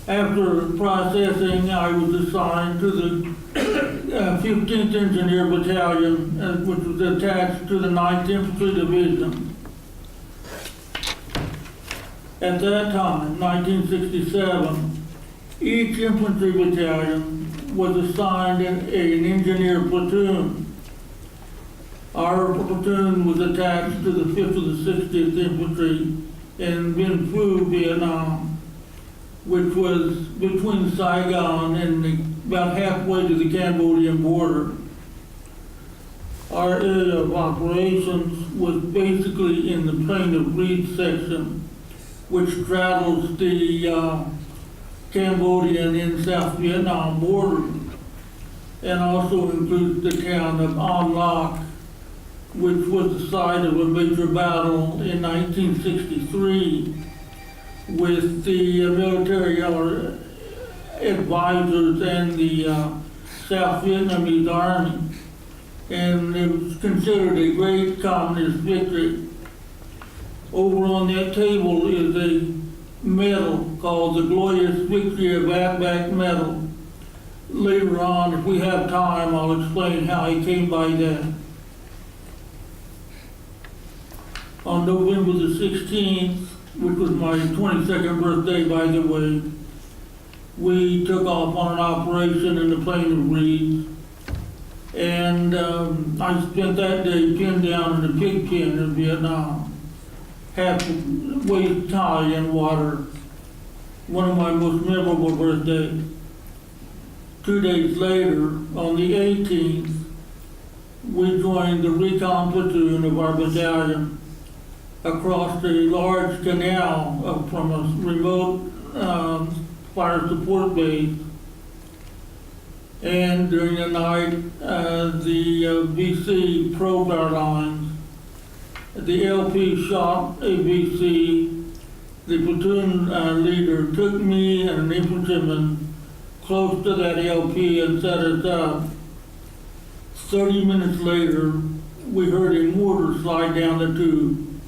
After processing, I was assigned to the 15th Engineer Battalion, which was attached to the 9th Infantry Division. At that time, 1967, each infantry battalion was assigned an engineer platoon. Our platoon was attached to the 5th of the 60th Infantry in Vinh Phu, Vietnam, which was between Saigon and about halfway to the Cambodian border. Our area of operations was basically in the Plain of Reeds section, which straddles the Cambodian and South Vietnam border, and also includes the town of An Lac, which was the site of a major battle in 1963 with the military advisors and the South Vietnamese Army. And it was considered a great communist victory. Over on that table is a medal called the Glorious Victory of Outback Medal. Later on, if we have time, I'll explain how he came by that. On November the 16th, which was my 22nd birthday, by the way, we took off on an operation in the Plain of Reeds. And I spent that day pinned down in the pig pen in Vietnam, half waist high in water. One of my most memorable birthdays. 2 days later, on the 18th, we joined the recon platoon of our battalion across a large canal from a remote fire support base. And during the night, the VC probed our lines. The LP shot a VC. The platoon leader took me and an infantryman close to that LP and set us up. 30 minutes later, we heard a mortar slide down the tube.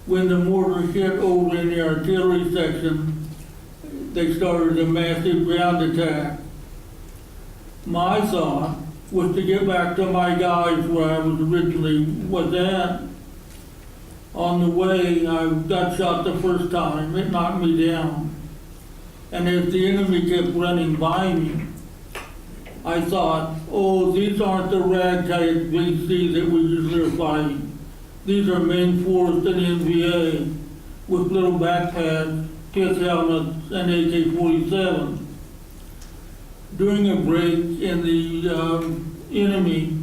When the mortar hit over in the artillery section, they started a massive ground attack. My thought was to get back to my guys where I was at. On the way, I got shot the first time. It knocked me down. And as the enemy kept running by me, I thought, oh, these aren't the ragtag VC that we usually are fighting. These are main force and NVA with little backpacks, pith helmets, and AK-47. During a break in the enemy,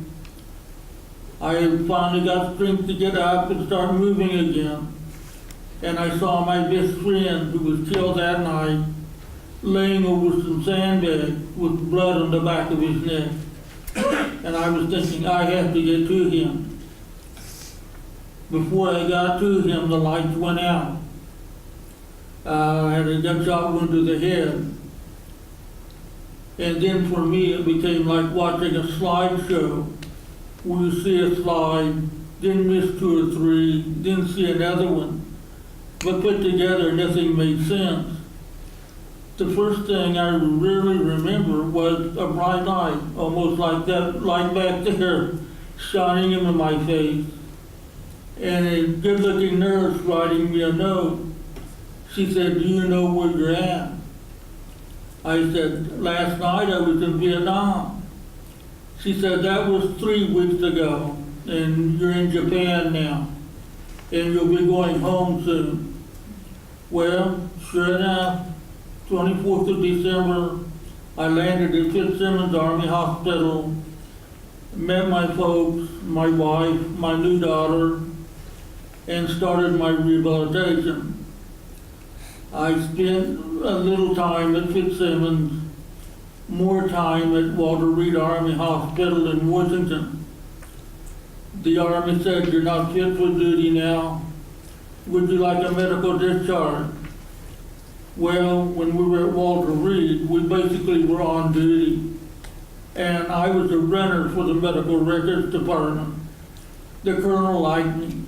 I finally got strength to get up and start moving again. And I saw my best friend, who was killed that night, laying over some sandbags with blood on the back of his neck. And I was thinking, I have to get to him. Before I got to him, the lights went out. I had a gunshot wound to the head. And then for me, it became like watching a slideshow, where you see a slide, then miss 2 or 3, then see another one. But put together, nothing made sense. The first thing I really remember was a bright light, almost like that light back there, shining into my face. And a good-looking nurse writing me a note. She said, do you know where you're at? I said, last night I was in Vietnam. She said, that was 3 weeks ago, and you're in Japan now, and you'll be going home soon. Well, sure enough, 24th of December, I landed at Fitzsimmons Army Hospital, met my folks, my wife, my new daughter, and started my rehabilitation. I spent a little time at Fitzsimmons, more time at Walter Reed Army Hospital in Washington. The Army said, you're not fit for duty now. Would you like a medical discharge? Well, when we were at Walter Reed, we basically were on duty. And I was a runner for the medical records department. The colonel liked me.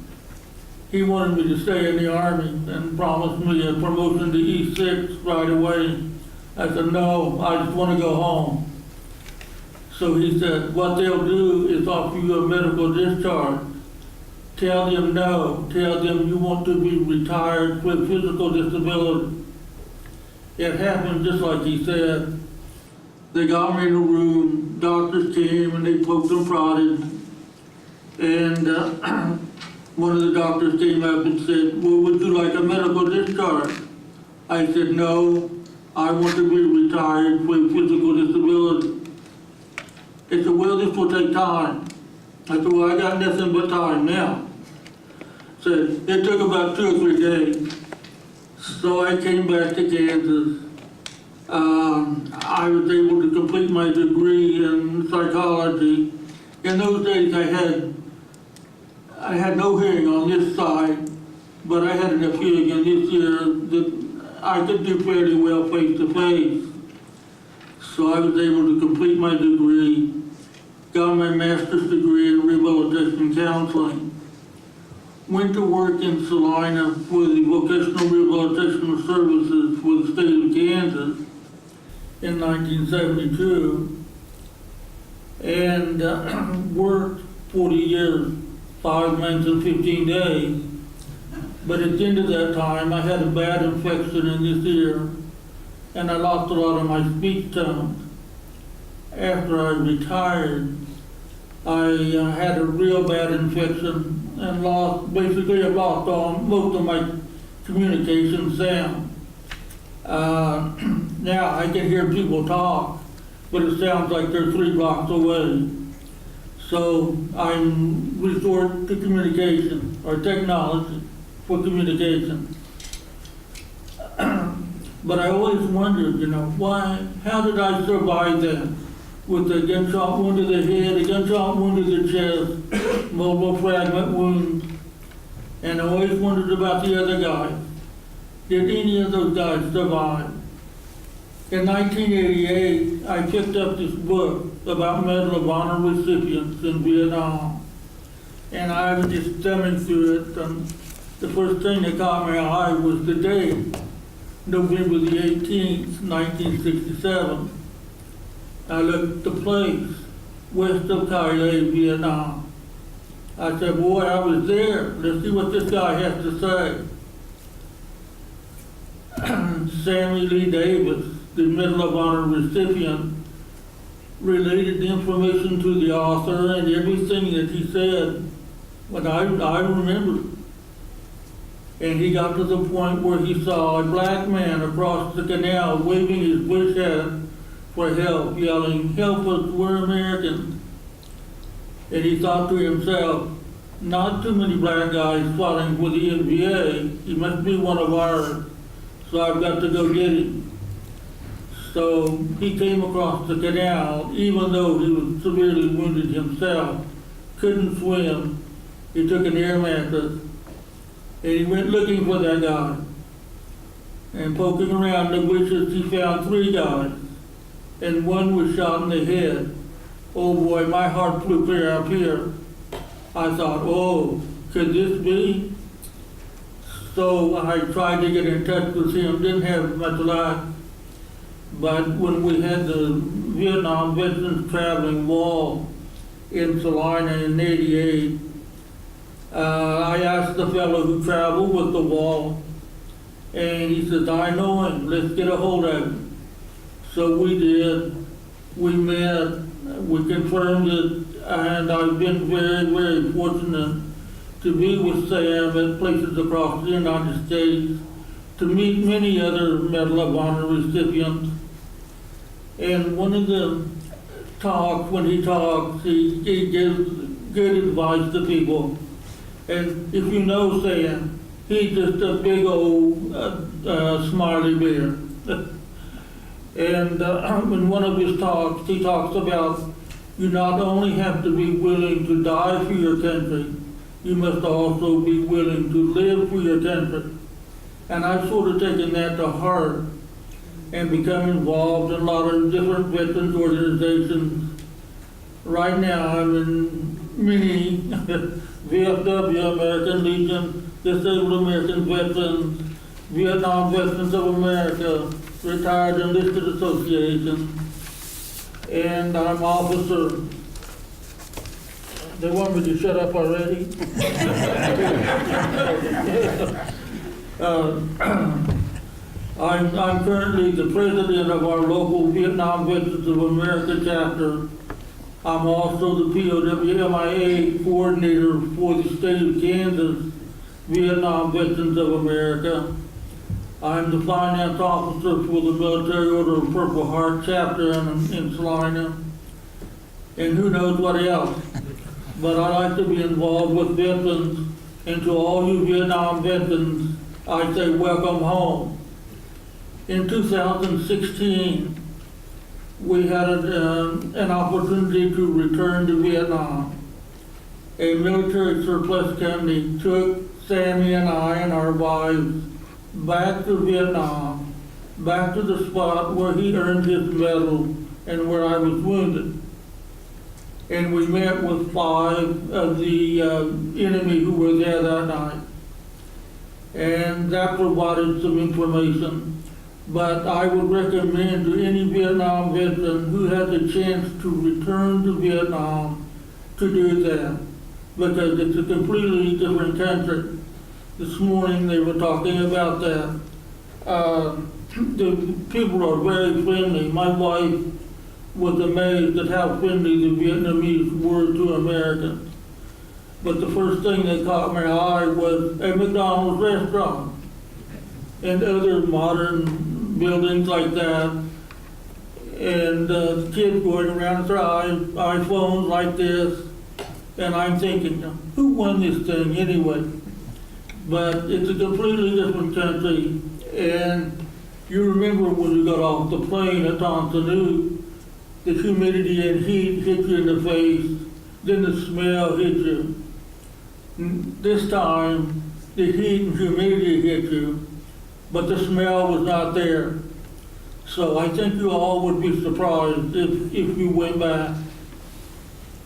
He wanted me to stay in the Army and promised me a promotion to E6 right away. I said, no, I just want to go home. So he said, what they'll do is offer you a medical discharge. Tell them no. Tell them you want to be retired with physical disability. It happened just like he said. They got me in a room, doctors came and they poked and prodded. And one of the doctors came up and said, well, would you like a medical discharge? I said, no, I want to be retired with physical disability. He said, well, this will take time. I said, well, I got nothing but time now. Said, it took about 2 or 3 days. So I came back to Kansas. I was able to complete my degree in psychology. In those days, I had no hearing on this side, but I had enough hearing in this ear that I could do fairly well face to face. So I was able to complete my degree, got my master's degree in rehabilitation counseling, went to work in Salina for the Vocational Rehabilitation Services for the state of Kansas in 1972, and worked 40 years, 5 months and 15 days. But at the end of that time, I had a bad infection in this ear, and I lost a lot of my speech tones. After I retired, I had a real bad infection and basically I lost most of my communication sound. Now I can hear people talk, but it sounds like they're 3 blocks away. So I'm resort to communication or technology for communication. But I always wondered, how did I survive that? With a gunshot wound to the head, a gunshot wound to the chest, multiple fragment wounds. And I always wondered about the other guys. Did any of those guys survive? In 1988, I picked up this book about Medal of Honor recipients in Vietnam. And I was just thumbing through it, and the first thing that caught my eye was the date, November the 18th, 1967. I looked at the place, west of Cayenne, Vietnam. I said, boy, I was there. Let's see what this guy has to say. Sammy Lee Davis, the Medal of Honor recipient, related the information to the author and everything that he said. But I remember. And he got to the point where he saw a black man across the canal waving his bush hat for help, yelling, "Help us, we're Americans." And he thought to himself, not too many black guys fighting for the NBA. He must be one of ours, so I've got to go get him. So he came across the canal, even though he was severely wounded himself, couldn't swim. He took an air mattress, and he went looking for that guy. And poking around the bushes, he found 3 guys, and one was shot in the head. Oh boy, my heart flew clear up here. I thought, oh, could this be? So I tried to get in touch with him, didn't have much luck. But when we had the Vietnam Veterans Traveling Wall in Salina in '88, I asked the fellow who traveled with the wall, and he says, I know him, let's get a hold of him. So we did. We met, we confirmed it, and I've been very, very fortunate to be with Sam at places across the United States, to meet many other Medal of Honor recipients. And one of the talks, when he talks, he gives good advice to people. And if you know Sam, he's just a big old smiley bear. And in one of his talks, he talks about you not only have to be willing to die for your country, you must also be willing to live for your country. And I've sort of taken that to heart and become involved in a lot of different veterans organizations. Right now I'm in many VFW, American Legion, Disabled American Veterans, Vietnam Veterans of America, Retired Enlisted Association, and I'm officer. They want me to shut up already? I'm currently the president of our local Vietnam Veterans of America chapter. I'm also the POWMIA coordinator for the state of Kansas Vietnam Veterans of America. I'm the finance officer for the Military Order of Purple Heart chapter in Salina, and who knows what else. But I like to be involved with veterans, and to all you Vietnam veterans, I say welcome home. In 2016, we had an opportunity to return to Vietnam. A military surplus company took Sammy and I and our wives back to Vietnam, back to the spot where he earned his medal and where I was wounded. And we met with 5 of the enemy who were there that night. And that provided some information. But I would recommend to any Vietnam veteran who has a chance to return to Vietnam to do that, because it's a completely different country. This morning they were talking about that. The people are very friendly. My wife was amazed at how friendly the Vietnamese were to Americans. But the first thing that caught my eye was a McDonald's restaurant and other modern buildings like that. and the kids going around with their iPhones like this, and I'm thinking, who won this thing anyway? But it's a completely different country, and you remember when we got off the plane at Tonsanoo, the humidity and heat hit you in the face, then the smell hit you. This time, the heat and humidity hit you, but the smell was not there. So I think you all would be surprised if you went back.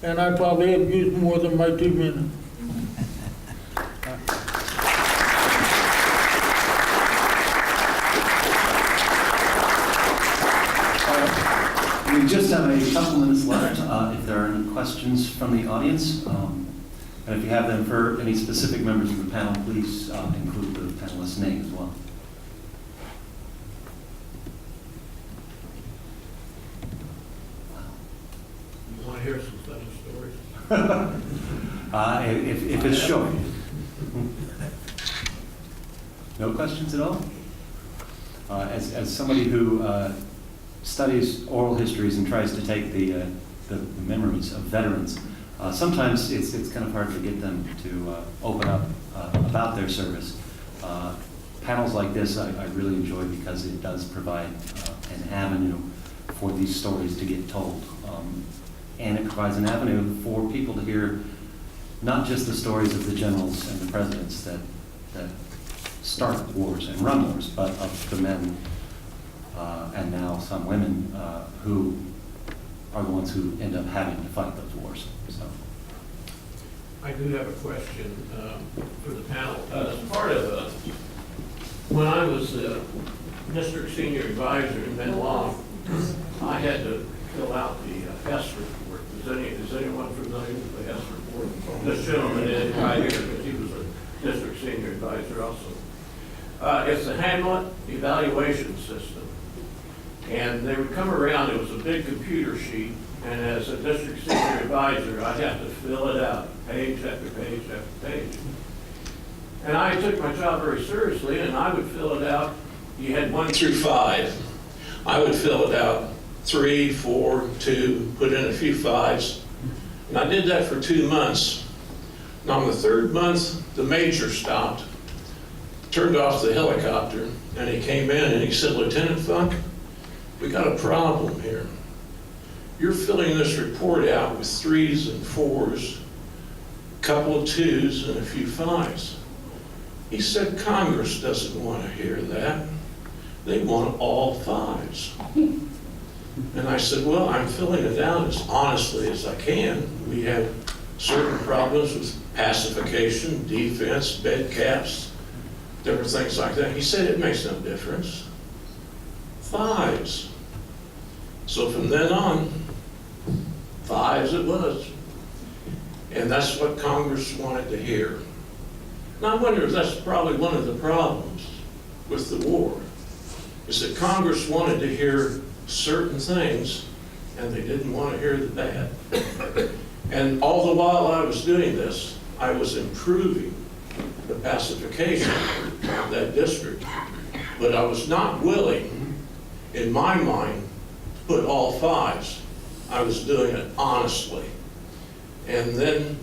And I probably have used more than my 2 minutes. We just have a couple minutes left. If there are any questions from the audience, and if you have them for any specific members of the panel, please include the panelist's name as well. You want to hear some funny stories? If it's short. No questions at all? As somebody who studies oral histories and tries to take the memories of veterans, sometimes it's kind of hard to get them to open up about their service. Panels like this I really enjoy because it does provide an avenue for these stories to get told. And it provides an avenue for people to hear not just the stories of the generals and the presidents that start wars and run wars, but of the men and now some women who are the ones who end up having to fight those wars. So, I do have a question for the panel. As part of when I was district senior advisor in Ben Long, I had to fill out the Hess report. Is anyone familiar with the Hess report? This gentleman is right here because he was a district senior advisor also. It's the Hamlet evaluation system. And they would come around, it was a big computer sheet, and as a district senior advisor, I'd have to fill it out, page after page after page. And I took my job very seriously, and I would fill it out. You had 1 through 5. I would fill it out 3, 4, 2, put in a few 5s. And I did that for 2 months. And on the 3rd month, the major stopped, turned off the helicopter, and he came in and he said, "Lieutenant Funk, we got a problem here. You're filling this report out with 3s and 4s, a couple of 2s, and a few 5s. He said, "Congress doesn't want to hear that. They want all 5s. And I said, "Well, I'm filling it out as honestly as I can. We have certain problems with pacification, defense, bed caps, different things like that." He said, "It makes no difference. 5s. So from then on, 5s it was. And that's what Congress wanted to hear. And I wonder if that's probably one of the problems with the war, is that Congress wanted to hear certain things, and they didn't want to hear the bad. And all the while I was doing this, I was improving the pacification of that district. But I was not willing, in my mind, to put all 5s. I was doing it honestly. And then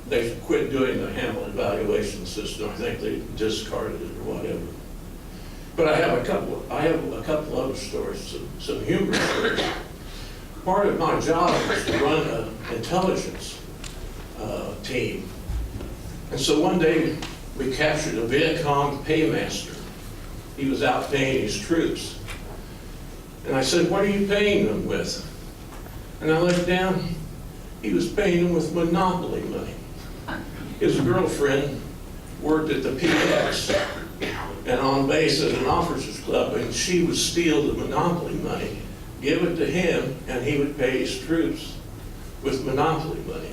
they quit doing the Hamlet evaluation system. I think they discarded it or whatever. But I have a couple other stories, some humorous stories. Part of my job was to run an intelligence team. And so one day we captured a Viet Cong paymaster. He was out paying his troops. And I said, "What are you paying them with?" And I looked down, he was paying them with Monopoly money. His girlfriend worked at the PX and on base at an officers club, and she would steal the Monopoly money, give it to him, and he would pay his troops with Monopoly money.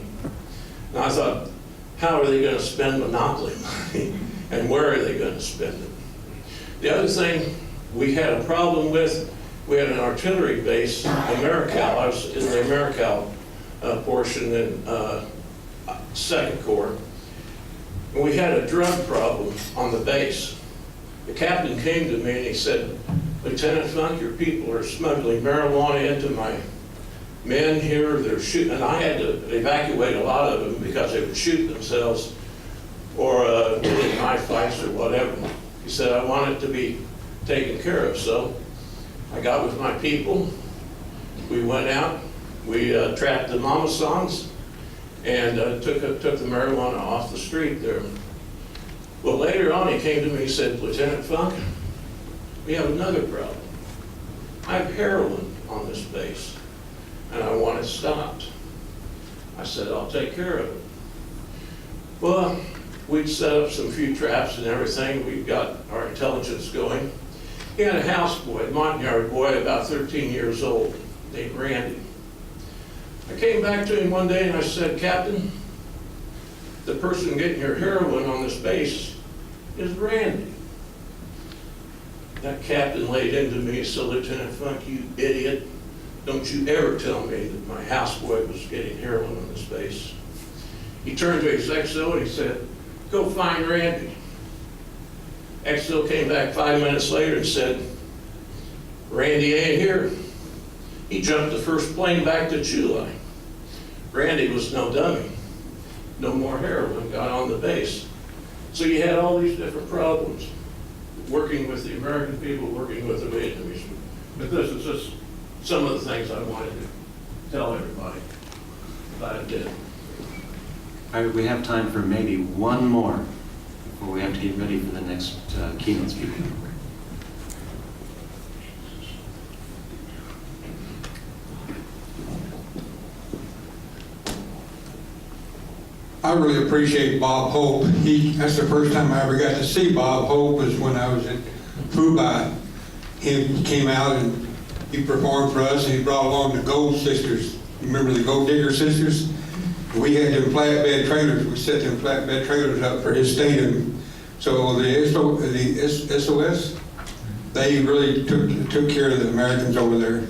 And I thought, how are they going to spend Monopoly money, and where are they going to spend it? The other thing we had a problem with, we had an artillery base, Americal. I was in the Americal portion in 2nd Corps. And we had a drug problem on the base. The captain came to me and he said, Lieutenant Funk, your people are smuggling marijuana into my men here. They're shooting, and I had to evacuate a lot of them because they would shoot themselves or get in knife fights or whatever. He said, I want it to be taken care of. So I got with my people. We went out. We trapped the mamasans and took the marijuana off the street there. Well, later on, he came to me and said, Lieutenant Funk, we have another problem. I have heroin on this base, and I want it stopped. I said, I'll take care of it. Well, we'd set up some few traps and everything. We got our intelligence going. He had a houseboy, a Montagnard boy, about 13 years old, named Randy. I came back to him one day and I said, Captain, the person getting your heroin on this base is Randy. That captain laid into me and said, Lieutenant Funk, you idiot, don't you ever tell me that my houseboy was getting heroin on this base. He turned to his XO and he said, go find Randy. XO came back 5 minutes later and said, Randy ain't here. He jumped the first plane back to Chile. Randy was no dummy. No more heroin got on the base. So you had all these different problems, working with the American people, working with the Vietnamese. But this is just some of the things I wanted to tell everybody that I did. All right, we have time for maybe one more before we have to get ready for the next keynote speaker. I really appreciate Bob Hope. That's the first time I ever got to see Bob Hope was when I was at Fubai. He came out and he performed for us, and he brought along the Gold Sisters. Remember the Gold Digger Sisters? We had them flatbed trailers. We set them flatbed trailers up for his stadium. So the SOS, they really took care of the Americans over there.